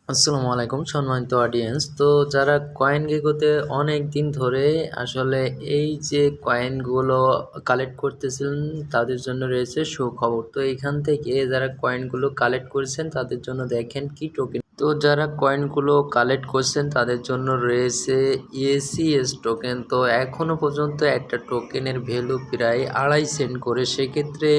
আসসালামু আলাইকুম সম্মানিত অডিয়েন্স। তো যারা CoinGeckoতে অনেক দিন ধরে আসলে এই যে কয়েনগুলো কালেক্ট করতেছিলেন তাদের জন্য রয়েছে সুখবর। তো এইখান থেকে যারা কয়েনগুলো কালেক্ট করেছেন তাদের জন্য দেখেন কি টোকেন। তো যারা কয়েনগুলো কালেক্ট করছেন তাদের জন্য রয়েছে ACS টোকেন। তো এখনও পর্যন্ত একটা টোকেনের ভ্যালু প্রায় 2.5 সেন্ট করে। সেক্ষেত্রে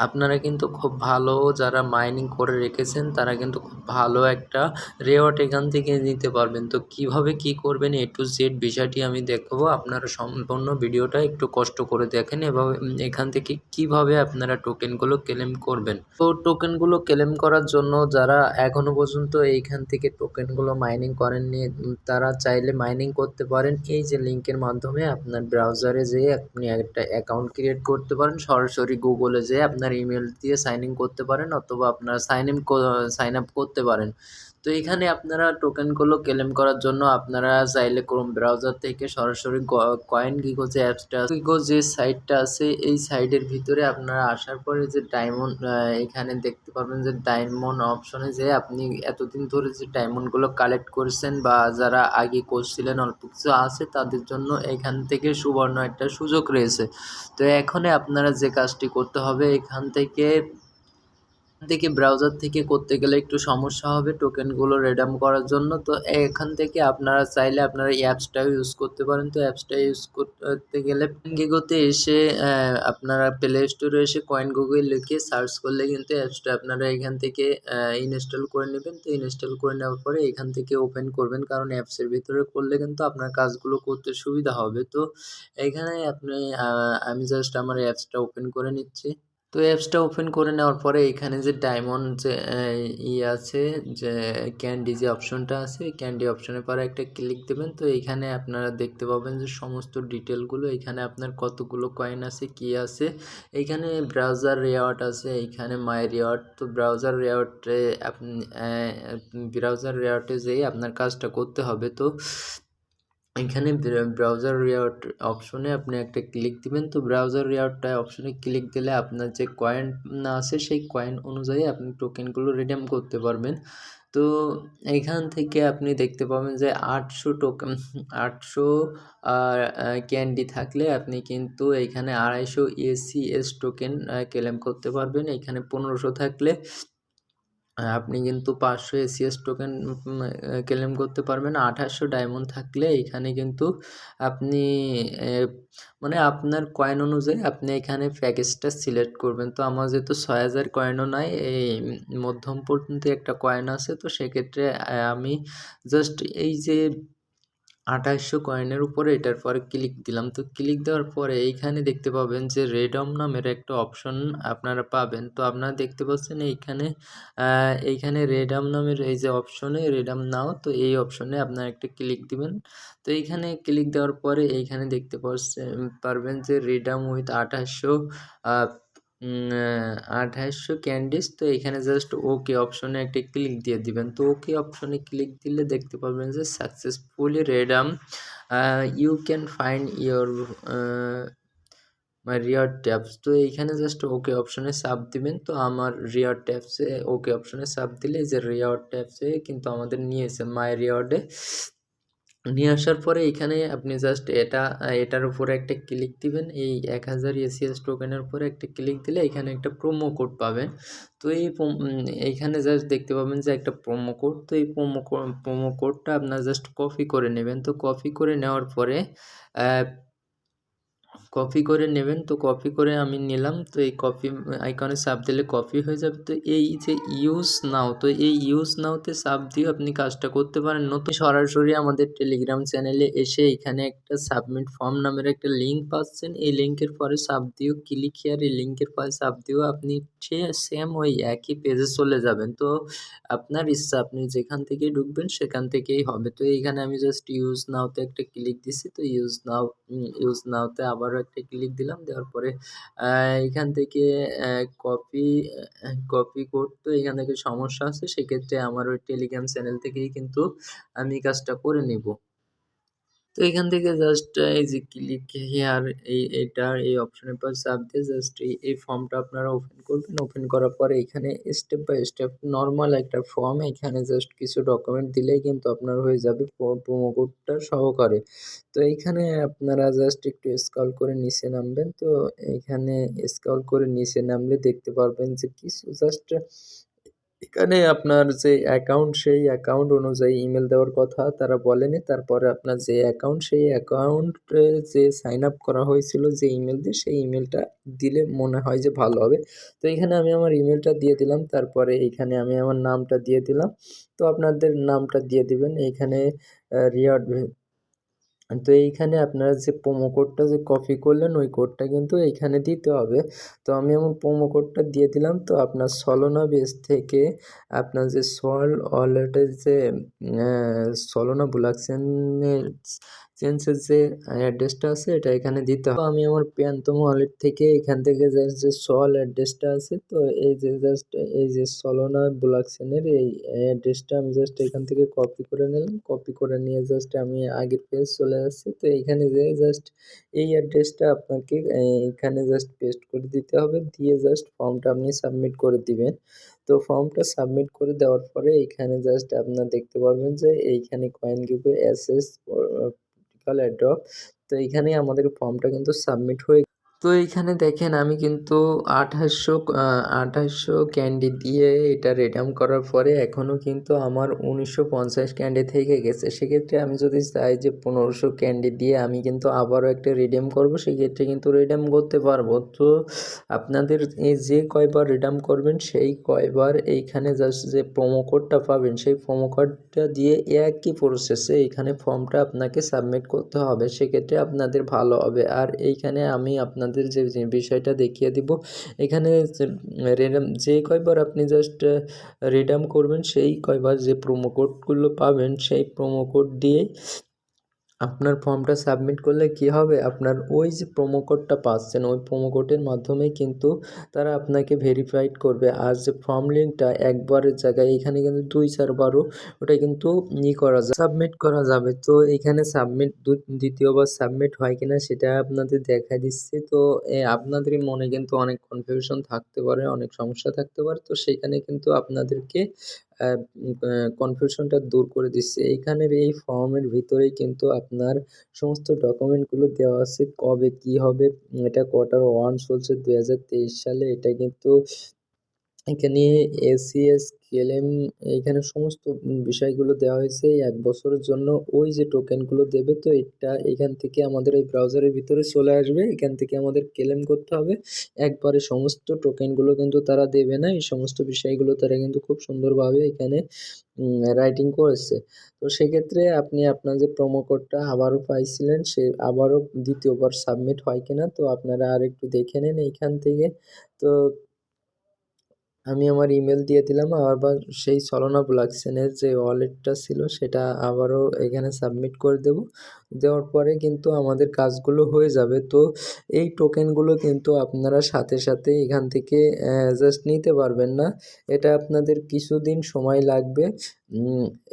আপনারা কিন্তু খুব ভালো, যারা মাইনিং করে রেখেছেন তারা কিন্তু খুব ভালো একটা রেওয়ার্ড এখান থেকে নিতে পারবেন। তো কিভাবে কি করবেন A to Z বিষয়টি আমি দেখাবো। আপনারা সম্পূর্ণ ভিডিওটা একটু কষ্ট করে দেখেন এবং এখান থেকে কিভাবে আপনারা টোকেনগুলো ক্লেম করবেন। তো টোকেনগুলো ক্লেম করার জন্য যারা এখনো পর্যন্ত এইখান থেকে টোকেনগুলো মাইনিং করেননি তারা চাইলে মাইনিং করতে পারেন। এই যে লিঙ্কের মাধ্যমে আপনার ব্রাউজারে যেয়ে আপনি একটা অ্যাকাউন্ট ক্রিয়েট করতে পারেন। সরাসরি গুগলে যেয়ে আপনার ইমেল দিয়ে সাইন ইন করতে পারেন অথবা আপনার সাইন আপ করতে পারেন। তো এখানে আপনারা টোকেনগুলো ক্লেম করার জন্য আপনারা চাইলে ক্রোম ব্রাউজার থেকে সরাসরি CoinGecko যে অ্যাপসটা আছে, Gecko যে সাইটটা আছে এই সাইটের ভিতরে আপনারা আসার পরে যে ডায়মন্ড এখানে দেখতে পারবেন যে ডায়মন্ড অপশনে যেয়ে আপনি এতদিন ধরে যে ডায়মন্ডগুলো কালেক্ট করেছেন বা যারা আগে করছিলেন অল্প কিছু আছে তাদের জন্য এখান থেকে সুবর্ণ একটা সুযোগ রয়েছে। তো এখানে আপনারা যে কাজটি করতে হবে এখান থেকে ব্রাউজার থেকে করতে গেলে একটু সমস্যা হবে টোকেনগুলো রিডিম করার জন্য। তো এখান থেকে আপনারা চাইলে আপনারা অ্যাপসটাও ইউজ করতে পারেন। তো অ্যাপসটা ইউজ করতে গেলে CoinGeckoতে এসে আপনারা প্লে স্টোরে এসে CoinGecko লিখে সার্চ করলে কিন্তু অ্যাপসটা আপনারা এখান থেকে ইনস্টল করে নেবেন। তো ইনস্টল করে নেওয়ার পরে এখান থেকে ওপেন করবেন, কারণ অ্যাপসের ভিতরে করলে কিন্তু আপনার কাজগুলো করতে সুবিধা হবে। তো এখানে আমি জাস্ট আমার অ্যাপসটা ওপেন করে নিচ্ছি। তো অ্যাপসটা ওপেন করে নেওয়ার পরে এখানে যে ডায়মন্ড যে আছে, যে ক্যান্ডি যে অপশনটা আছে, এই ক্যান্ডি অপশনের পরে একটা ক্লিক দেবেন। তো এইখানে আপনারা দেখতে পাবেন যে সমস্ত ডিটেলগুলো, এখানে আপনার কতগুলো কয়েন আছে কি আছে, এইখানে ব্রাউজার রেওয়ার্ড আছে, এইখানে মাই রেওয়ার্ড। তো ব্রাউজার রেওয়ার্ডে যেয়ে আপনার কাজটা করতে হবে। তো এখানে ব্রাউজার রেওয়ার্ড অপশনে আপনি একটা ক্লিক দিবেন। তো ব্রাউজার রেওয়ার্ডটা অপশনে ক্লিক দিলে আপনার যে কয়েন আছে সেই কয়েন অনুযায়ী আপনি টোকেনগুলো রিডিম করতে পারবেন। তো এইখান থেকে আপনি দেখতে পাবেন যে 800 ক্যান্ডি থাকলে আপনি কিন্তু এইখানে 250 ACS টোকেন ক্লেম করতে পারবেন। এখানে 1500 থাকলে আপনি কিন্তু 500 ACS টোকেন ক্লেম করতে পারবেন। 2800 ডায়মন্ড থাকলে এখানে কিন্তু আপনি মানে আপনার কয়েন অনুযায়ী আপনি এখানে প্যাকেজটা সিলেক্ট করবেন। তো আমার যেহেতু 6000 কয়েনও নাই, এই মধ্যম পর্যন্ত একটা কয়েন আছে, তো সেক্ষেত্রে আমি জাস্ট এই যে 2800 কয়েনের উপরে এটার পরে ক্লিক দিলাম। তো ক্লিক দেওয়ার পরে এইখানে দেখতে পাবেন যে রেডম নামের একটা অপশন আপনারা পাবেন। তো আপনারা দেখতে পাচ্ছেন এইখানে রেডম নামের এই যে অপশনে রেডম নাও, তো এই অপশনে আপনারা একটা ক্লিক দিবেন। তো এইখানে ক্লিক দেওয়ার পরে এইখানে দেখতে পারবেন যে রেডম উইথ 2800 ক্যান্ডিস। তো এখানে জাস্ট ওকে অপশনে একটা ক্লিক দিয়ে দিবেন। তো ওকে অপশনে ক্লিক দিলে দেখতে পাবেন যে successfully redeem you can find your my reward tabs. তো এইখানে জাস্ট ওকে অপশনে চাপ দিবেন। তো আমার রিওয়ার্ড ট্যাবসে ওকে অপশনে চাপ দিলে এই যে রিওয়ার্ড ট্যাবসে কিন্তু আমাদের নিয়েছে মাই রিওয়ার্ডে নিয়ে আসার পরে এখানে আপনি জাস্ট এটার উপরে একটা ক্লিক দিবেন। এই 1000 ACS টোকেনের উপরে একটা ক্লিক দিলে এখানে একটা প্রোমো কোড পাবেন। তো এইখানে জাস্ট দেখতে পাবেন যে একটা প্রোমো কোড। তো এই প্রোমো কোডটা আপনার জাস্ট কপি করে নেবেন। তো কপি করে নেওয়ার পরে তো কপি করে আমি নিলাম। তো এই কপি আইকনে চাপ দিলে কপি হয়ে যাবে। তো এই যে ইউজ নাও, তো এই ইউজ নাওতে চাপ দিয়ে আপনি কাজটা করতে পারেন। নতুন সরাসরি আমাদের টেলিগ্রাম চ্যানেলে এসে এখানে একটা সাবমিট ফর্ম নামের একটা লিঙ্ক পাচ্ছেন। এই লিঙ্কের পরে চাপ দিয়েও ক্লিক হিয়ার, এই লিঙ্কের পরে চাপ দিয়েও আপনি সেম ওই একই পেজে চলে যাবেন। তো আপনার ইচ্ছা, আপনি যেখান থেকে ঢুকবেন সেখান থেকেই হবে। তো এইখানে আমি জাস্ট ইউজ নাওতে একটা ক্লিক দিছি। তো ইউজ নাওতে আবারও একটা ক্লিক দিলাম। দেওয়ার পরে এখান থেকে কপি কপি করতে এখান থেকে সমস্যা আছে, সেক্ষেত্রে আমার ওই টেলিগ্রাম চ্যানেল থেকেই কিন্তু আমি কাজটা করে নিব। তো তো এখান থেকে জাস্ট এই যে ক্লিক হেয়ার এই অপশনের পর চাপ দিয়ে জাস্ট এই ফর্মটা আপনারা ওপেন করবেন। ওপেন করার পরে এখানে স্টেপ বাই স্টেপ নরমাল একটা ফর্ম, এখানে জাস্ট কিছু ডকুমেন্ট দিলেই কিন্তু আপনার হয়ে যাবে প্রোমো কোডটা সহকারে। তো এইখানে আপনারা জাস্ট একটু স্ক্রল করে নিচে নামবেন। তো এইখানে স্ক্রল করে নিচে নামলে দেখতে পারবেন যে কিছু জাস্ট এখানে আপনার যে অ্যাকাউন্ট, সেই অ্যাকাউন্ট অনুযায়ী ইমেল দেওয়ার কথা তারা বলেনি। তারপরে আপনার যে অ্যাকাউন্ট, সেই অ্যাকাউন্টে যে সাইন আপ করা হয়েছিল যে ইমেল দিয়ে, সেই ইমেলটা দিলে মনে হয় যে ভালো হবে। তো এখানে আমি আমার ইমেলটা দিয়ে দিলাম। তারপরে এইখানে আমি আমার নামটা দিয়ে দিলাম। তো আপনাদের নামটা দিয়ে দিবেন। এইখানে রিওয়ার্ড তো এইখানে আপনারা যে প্রোমো কোডটা যে কপি করলেন, ওই কোডটা কিন্তু এইখানে দিতে হবে। তো আমি আমার প্রোমো কোডটা দিয়ে দিলাম। তো আপনার সলোনা বেস থেকে আপনার যে ওয়ালেটের যে সলোনা ব্লক চেঞ্জের যে অ্যাড্রেসটা আছে, এটা এখানে দিতে হবে। তো আমি আমার প্রিয়তম ওয়ালেট থেকে এখান থেকে জাস্ট যে অ্যাড্রেসটা আছে, তো এই যে জাস্ট এই যে সলোনা ব্লক চেনের এই অ্যাড্রেসটা আমি জাস্ট এখান থেকে কপি করে নিলাম। কপি করে নিয়ে জাস্ট আমি আগের পেজ চলে আসছি। তো এইখানে যেয়ে জাস্ট এই অ্যাড্রেসটা আপনাকে এখানে জাস্ট পেস্ট করে দিতে হবে। দিয়ে জাস্ট ফর্মটা আপনি সাবমিট করে দিবেন। তো ফর্মটা সাবমিট করে দেওয়ার পরে এইখানে জাস্ট আপনারা দেখতে পারবেন যে এইখানে CoinGecko ACS এয়ারড্রপ। তো এইখানেই আমাদের ফর্মটা কিন্তু সাবমিট হয়ে। তো এইখানে দেখেন আমি কিন্তু ২৮০০ ক্যান্ডি দিয়ে এটা রিডিম করার পরে এখনও কিন্তু আমার ১৯৫০ ক্যান্ডি থেকে গেছে। সেক্ষেত্রে আমি যদি চাই যে ১৫০০ ক্যান্ডি দিয়ে আমি কিন্তু আবারও একটা রিডিম করব, সেক্ষেত্রে কিন্তু রিডিম করতে পারবো। তো আপনাদের এই যে কয়বার রিডিম করবেন, সেই কয়বার এইখানে জাস্ট যে প্রোমো কোডটা পাবেন, সেই প্রোমো কোডটা দিয়ে একই প্রসেসে এইখানে ফর্মটা আপনাকে সাবমিট করতে হবে। সেক্ষেত্রে আপনাদের ভালো হবে। আর এইখানে আমি আপনাদের যে বিষয়টা দেখিয়ে দিব, এখানে যে কয়বার আপনি জাস্ট রিডিম করবেন, সেই কয়বার যে প্রোমো কোডগুলো পাবেন, সেই প্রোমো কোড দিয়েই আপনার ফর্মটা সাবমিট করলে কী হবে, আপনার ওই যে প্রোমো কোডটা পাচ্ছেন, ওই প্রোমো কোডের মাধ্যমেই কিন্তু তারা আপনাকে ভেরিফাইড করবে। আর যে ফর্ম লিঙ্কটা একবারের জায়গায় এখানে কিন্তু ২-৪ বারও ওটা কিন্তু সাবমিট করা যাবে। তো এখানে দ্বিতীয়বার সাবমিট হয় কিনা সেটা আপনাদের দেখায় দিচ্ছি। তো আপনাদেরই মনে কিন্তু অনেক কনফিউশন থাকতে পারে, অনেক সমস্যা থাকতে পারে। তো সেখানে কিন্তু আপনাদেরকে কনফিউশনটা দূর করে দিচ্ছে। এইখানের এই ফর্মের ভিতরেই কিন্তু আপনার সমস্ত ডকুমেন্টগুলো দেওয়া আছে। কবে কী হবে, এটা Q1 চলছে ২০২৩ সালে। এটা কিন্তু এখানে ACS ক্লেম, এইখানে সমস্ত বিষয়গুলো দেওয়া হয়েছে ১ বছরের জন্য। ওই যে টোকেনগুলো দেবে, তো এটা এখান থেকে আমাদের এই ব্রাউজারের ভিতরে চলে আসবে। এখান থেকে আমাদের ক্লেম করতে হবে। একবারে সমস্ত টোকেনগুলো কিন্তু তারা দেবে না। এই সমস্ত বিষয়গুলো তারা কিন্তু খুব সুন্দরভাবে এখানে রাইটিং করেছে। তো সেক্ষেত্রে আপনি আপনার যে প্রোমো কোডটা আবারও পাইছিলেন, সে আবারও দ্বিতীয়বার সাবমিট হয় কিনা, তো আপনারা আরেকটু দেখে নিন এইখান থেকে। তো আমি আমার ইমেল দিয়ে দিলাম। আবার সেই সলোনা ব্লকচেনের যে ওয়ালেটটা ছিল, সেটা আবারও এখানে সাবমিট করে দেবো। দেওয়ার পরে কিন্তু আমাদের কাজগুলো হয়ে যাবে। তো এই টোকেনগুলো কিন্তু আপনারা সাথে সাথে এখান থেকে জাস্ট নিতে পারবেন না। এটা আপনাদের কিছুদিন সময় লাগবে।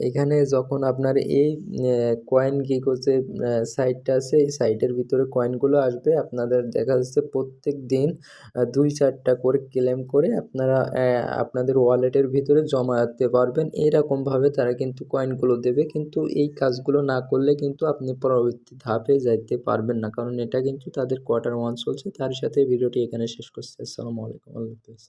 এখানে যখন আপনার এই CoinGecko যে সাইটটা আছে, এই সাইটের ভিতরে কয়েনগুলো আসবে, আপনাদের দেখা যাচ্ছে প্রত্যেকদিন ২-৪টা করে ক্লেম করে আপনারা আপনাদের ওয়ালেটের ভিতরে জমাতে পারবেন। এরকমভাবে তারা কিন্তু কয়েনগুলো দেবে। কিন্তু এই কাজগুলো না করলে কিন্তু আপনি পরবর্তী ধাপে যাইতে পারবেন না। কারণ এটা কিন্তু তাদের Q1 চলছে। তার সাথে ভিডিওটি এখানে শেষ করছি। আসসালামু আলাইকুম। আল্লাহ হাফেজ।